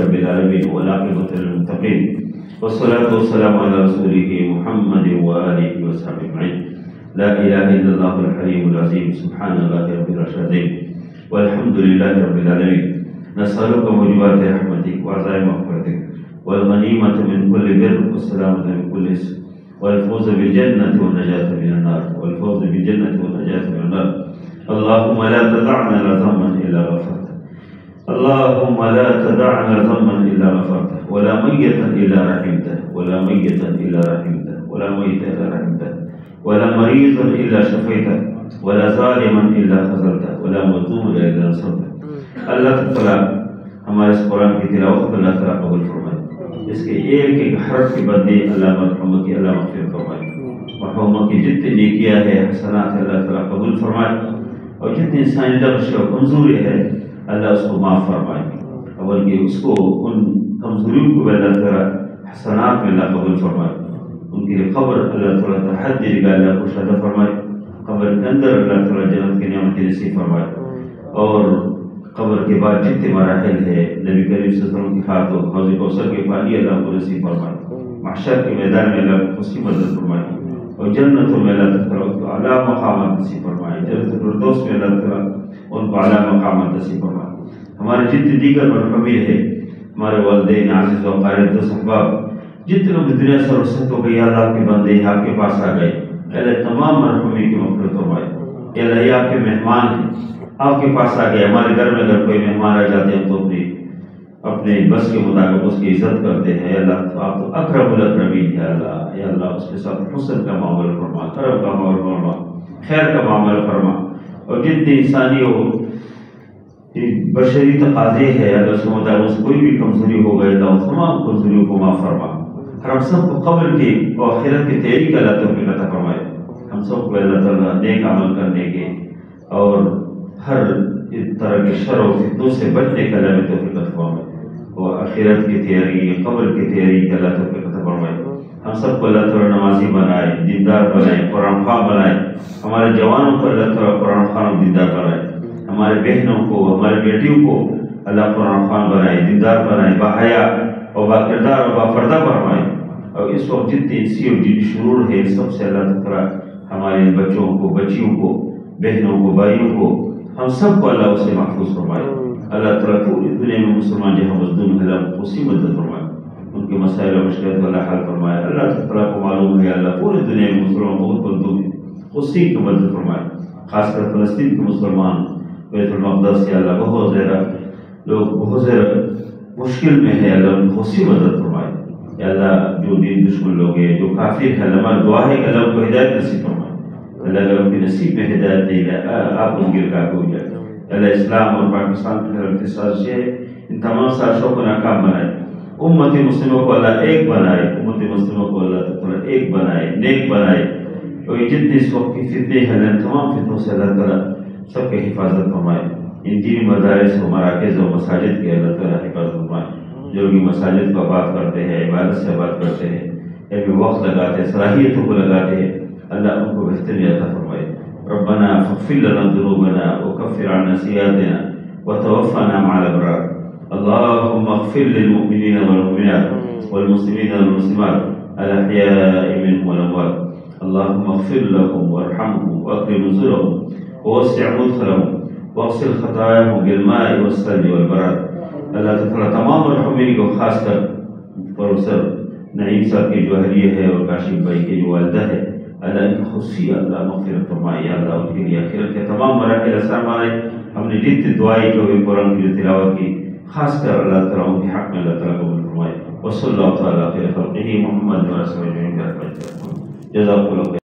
رب العالمين والعاقبة للمتقين والصلاة والسلام على رسوله محمد وآله وصحبه أجمعين. لا إله إلا الله الحليم العظيم سبحان الله رب العالمين والحمد لله رب العالمين. نسألك موجبات رحمتك وعزائم مغفرتك والغنيمة من كل بر والسلامة من كل اسم والفوز بالجنة والنجاة من النار والفوز بالجنة والنجاة من النار. اللهم لا تدعنا ذنبا إلا غفرته اللهم لا تدعنا ذنبا إلا غفرته ولا ميتا إلا رحمته ولا ميتا إلا رحمته ولا ميتا إلا رحمته ولا مريضا إلا شفيته ولا ظالما إلا خذلته ولا مظلوما إلا نصرته. اللہ تعالیٰ ہمارے اس قرآن کی تلاوت کو اللہ تعالیٰ قبول فرمائے. اس کے ایک ایک حرف کی بدلے اللہ مرحمت کی اللہ مغفرت فرمائے. مرحومہ کی جتنی نیکیاں ہے حسنات ہے اللہ تعالیٰ قبول فرمائے اور جتنی انسانی نقش اور کمزوری ہے اللہ اس کو معاف فرمائے. اول کہ اس کو ان کمزوریوں کو اللہ تعالیٰ حسنات میں اللہ قبول فرمائے. ان کی قبر اللہ تعالیٰ تحدی لگا اللہ کو شادہ فرمائے. قبر کے اندر اللہ تعالیٰ جنت کی نعمت نصیب فرمائے اور قبر کے بعد جتنے مراحل ہے نبی کریم صلی اللہ علیہ وسلم کی ہاتھ و حوض کوثر کے پانی اللہ کو نصیب فرمائے. محشر کے میدان میں اللہ کو اس کی مدد فرمائے اور جنتوں میں اللہ تعالیٰ کو اعلیٰ مقامات نصیب فرمائے. جنت الفردوس میں اللہ تعالیٰ ان کو اعلیٰ مقامات نصیب فرمائے. ہمارے جتنے دیگر مرحومین ہیں ہمارے والدین عزیز و اقارب دوست احباب جتنے لوگ دنیا سے رخصت ہو گئی اللہ کے بندے آپ کے پاس آ گئے اللہ تمام مرحومین کی مغفرت فرمائے. اللہ یہ آپ کے مہمان ہیں آپ کے پاس آ گئے. ہمارے گھر میں اگر کوئی مہمان آ جاتے ہیں تو اپنے بس کے مطابق اس کی عزت کرتے ہیں. اللہ آپ تو اکرم الاکرمین ہے. یا اللہ اس کے ساتھ حسن کا معاملہ فرما کرم کا معاملہ فرما خیر کا معاملہ فرما اور جتنی انسانی و بشری تقاضے ہے اللہ اس کے مطابق سے کوئی بھی کمزوری ہو گئی اللہ تمام کمزوریوں کو معاف فرما. ہم سب کو قبر کی اور آخرت کی تیاری کا اللہ توفیق عطا فرمائے. ہم سب کو اللہ تعالیٰ نیک عمل کرنے کے اور ہر طرح کے شر و فتنوں سے بچنے کا اللہ توفیق عطا فرمائے اور آخرت کی تیاری قبر کی تیاری کا اللہ توفیق عطا فرمائے. ہم سب کو اللہ تعالیٰ نمازی بنائے دیندار بنائے قرآن خواہ بنائے. ہمارے جوانوں کو اللہ تعالیٰ قرآن خواہ دیندار بنائے. ہمارے بہنوں کو ہمارے بیٹیوں کو اللہ قرآن خواہ بنائے دیندار بنائے باحیا اور باکردار اور باپردہ فرمائے. اور اس وقت جتنی انسی اور جن شرور ہے سب سے اللہ تعالیٰ ہمارے بچوں کو بچیوں کو بہنوں کو بھائیوں کو ہم سب کو اللہ اسے محفوظ فرمائے. اللہ تعالیٰ پوری دنیا میں مسلمان جہاں مظلوم ہے اللہ اسی مدد فرمائے. ان کے مسائل و مشکلات کو اللہ حل فرمائے. اللہ تعالیٰ کو معلوم ہے اللہ پوری دنیا میں مسلمان بہت مظلوم ہے اسی کی مدد فرمائے. خاص کر فلسطین کے مسلمان بیت المقدس سے اللہ بہت زیادہ لوگ بہت زیادہ مشکل میں ہے اللہ ان کو اسی مدد فرمائے. یا اللہ جو دین دشمن لوگ ہیں جو کافر ہے اللہ ہماری دعا ہے کہ اللہ ان کو ہدایت نصیب فرمائے. اللہ اگر ان کے نصیب میں ہدایت دے گا آپ ان کی رکا ہو جائے. اللہ اسلام اور پاکستان کی طرف سازش ہے ان تمام سازشوں کو ناکام بنائے. امت مسلموں کو اللہ ایک بنائے. امت مسلموں کو اللہ تعالیٰ ایک بنائے نیک بنائے. اور جتنے اس وقت کی فتنے ہیں اللہ تمام فتنوں سے اللہ تعالیٰ سب کی حفاظت فرمائے. ان دینی مدارس و مراکز و مساجد کے اللہ تعالیٰ حفاظت فرمائے. جو بھی مساجد کو آباد کرتے ہیں عبادت سے آباد کرتے ہیں ایک وقت لگاتے ہیں صلاحیتوں کو لگاتے ہیں اللہ ان کو بہترین عطا فرمائے. ربنا فاغفر لنا ذنوبنا وكفر عنا سيئاتنا وتوفنا مع الابرار. اللهم اغفر للمؤمنين والمؤمنات والمسلمين والمسلمات الاحياء منهم والاموات. اللهم اغفر لهم وارحمهم واكرم نزلهم ووسع مدخلهم واغسل خطاياهم بالماء والثلج والبرد. اللہ تعالیٰ تمام مرحومین کو خاص کر پروفیسر نعیم صاحب کی جو اہلیہ ہے اور کاشف بھائی کی جو والدہ ہے اللہ ان کی خصوصی اللہ مغفرت فرمائے. اللہ ان کے لیے آخرت کے تمام مراحل آسان بنائے. ہم نے جتنی دعائیں جو بھی قرآن کی جو تلاوت کی خاص کر اللہ تعالیٰ ان کے حق میں اللہ تعالیٰ قبول فرمائے. وصلی اللہ تعالیٰ خیر خلقہ محمد و رسول اللہ. جزاک اللہ.